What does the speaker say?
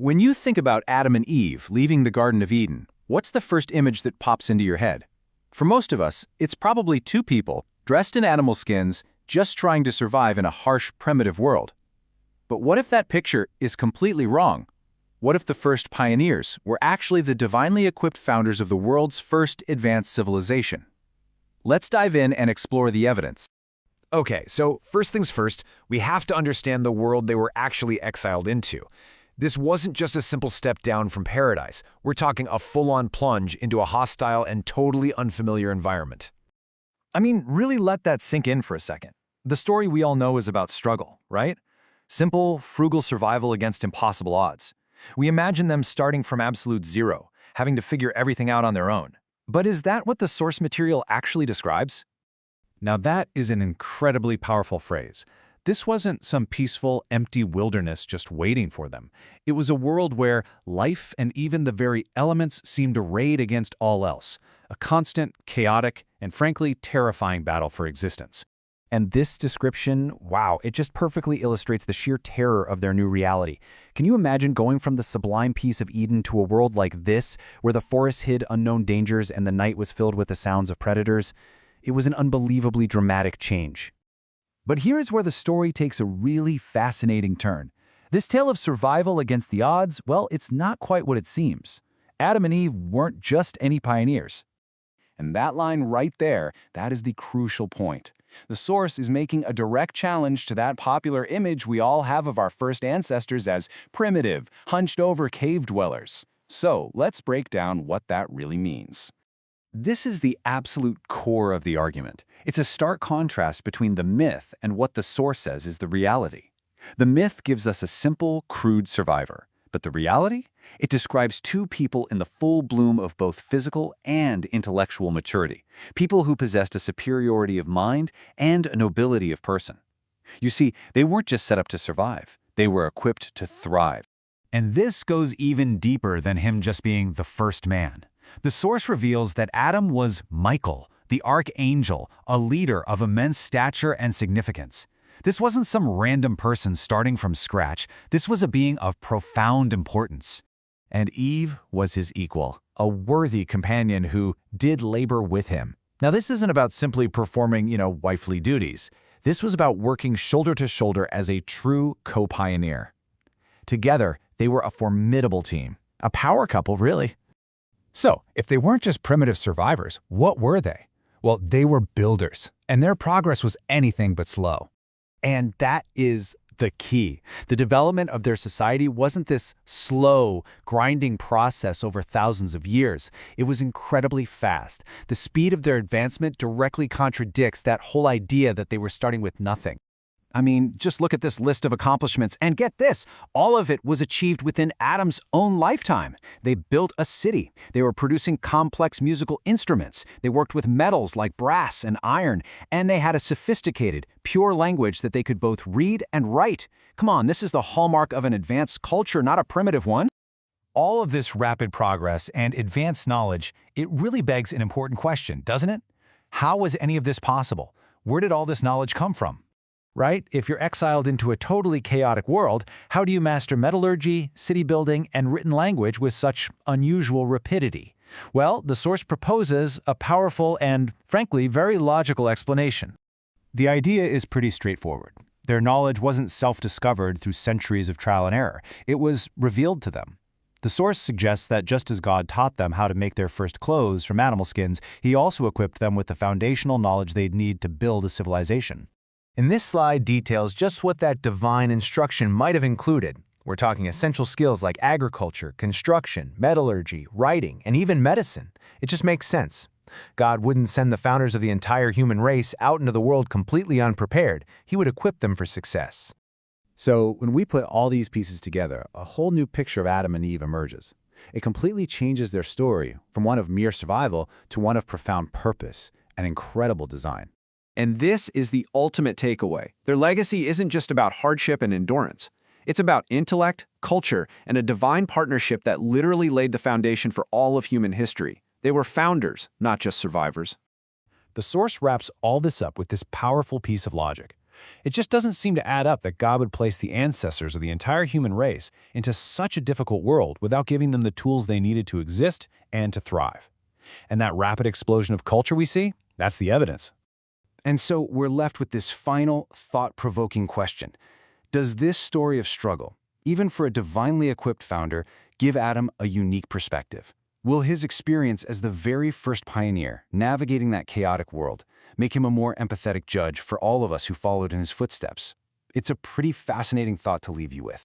When you think about Adam and Eve leaving the Garden of Eden, what's the first image that pops into your head? For most of us, it's probably two people, dressed in animal skins, just trying to survive in a harsh, primitive world. But what if that picture is completely wrong? What if the first pioneers were actually the divinely equipped founders of the world's first advanced civilization? Let's dive in and explore the evidence. Okay, so first things first, we have to understand the world they were actually exiled into. This wasn't just a simple step down from paradise. We're talking a full-on plunge into a hostile and totally unfamiliar environment. I mean, really let that sink in for a second. The story we all know is about struggle, right? Simple, frugal survival against impossible odds. We imagine them starting from absolute zero, having to figure everything out on their own. But is that what the source material actually describes? Now that is an incredibly powerful phrase. This wasn't some peaceful, empty wilderness just waiting for them. It was a world where life and even the very elements seemed arrayed against all else, a constant, chaotic, and frankly terrifying battle for existence. And this description, wow, it just perfectly illustrates the sheer terror of their new reality. Can you imagine going from the sublime peace of Eden to a world like this, where the forest hid unknown dangers and the night was filled with the sounds of predators? It was an unbelievably dramatic change. But here's where the story takes a really fascinating turn. This tale of survival against the odds, well, it's not quite what it seems. Adam and Eve weren't just any pioneers. And that line right there, that is the crucial point. The source is making a direct challenge to that popular image we all have of our first ancestors as primitive, hunched-over cave dwellers. So let's break down what that really means. This is the absolute core of the argument. It's a stark contrast between the myth and what the source says is the reality. The myth gives us a simple, crude survivor. But the reality? It describes two people in the full bloom of both physical and intellectual maturity, people who possessed a superiority of mind and a nobility of person. You see, they weren't just set up to survive, they were equipped to thrive. And this goes even deeper than him just being the first man. The source reveals that Adam was Michael, the archangel, a leader of immense stature and significance. This wasn't some random person starting from scratch. This was a being of profound importance. And Eve was his equal, a worthy companion who did labor with him. Now, this isn't about simply performing, wifely duties. This was about working shoulder to shoulder as a true co-pioneer. Together, they were a formidable team, a power couple, really. So, if they weren't just primitive survivors, what were they? Well, they were builders, and their progress was anything but slow. And that is the key. The development of their society wasn't this slow, grinding process over thousands of years. It was incredibly fast. The speed of their advancement directly contradicts that whole idea that they were starting with nothing. I mean, just look at this list of accomplishments, and get this, all of it was achieved within Adam's own lifetime. They built a city. They were producing complex musical instruments. They worked with metals like brass and iron, and they had a sophisticated, pure language that they could both read and write. Come on, this is the hallmark of an advanced culture, not a primitive one. All of this rapid progress and advanced knowledge, it really begs an important question, doesn't it? How was any of this possible? Where did all this knowledge come from? Right? If you're exiled into a totally chaotic world, how do you master metallurgy, city building, and written language with such unusual rapidity? Well, the source proposes a powerful and, frankly, very logical explanation. The idea is pretty straightforward. Their knowledge wasn't self-discovered through centuries of trial and error. It was revealed to them. The source suggests that just as God taught them how to make their first clothes from animal skins, He also equipped them with the foundational knowledge they'd need to build a civilization. And this slide details just what that divine instruction might have included. We're talking essential skills like agriculture, construction, metallurgy, writing, and even medicine. It just makes sense. God wouldn't send the founders of the entire human race out into the world completely unprepared. He would equip them for success. So when we put all these pieces together, a whole new picture of Adam and Eve emerges. It completely changes their story from one of mere survival to one of profound purpose and incredible design. And this is the ultimate takeaway. Their legacy isn't just about hardship and endurance. It's about intellect, culture, and a divine partnership that literally laid the foundation for all of human history. They were founders, not just survivors. The source wraps all this up with this powerful piece of logic. It just doesn't seem to add up that God would place the ancestors of the entire human race into such a difficult world without giving them the tools they needed to exist and to thrive. And that rapid explosion of culture we see, that's the evidence. And so we're left with this final, thought-provoking question. Does this story of struggle, even for a divinely equipped founder, give Adam a unique perspective? Will his experience as the very first pioneer navigating that chaotic world make him a more empathetic judge for all of us who followed in his footsteps? It's a pretty fascinating thought to leave you with.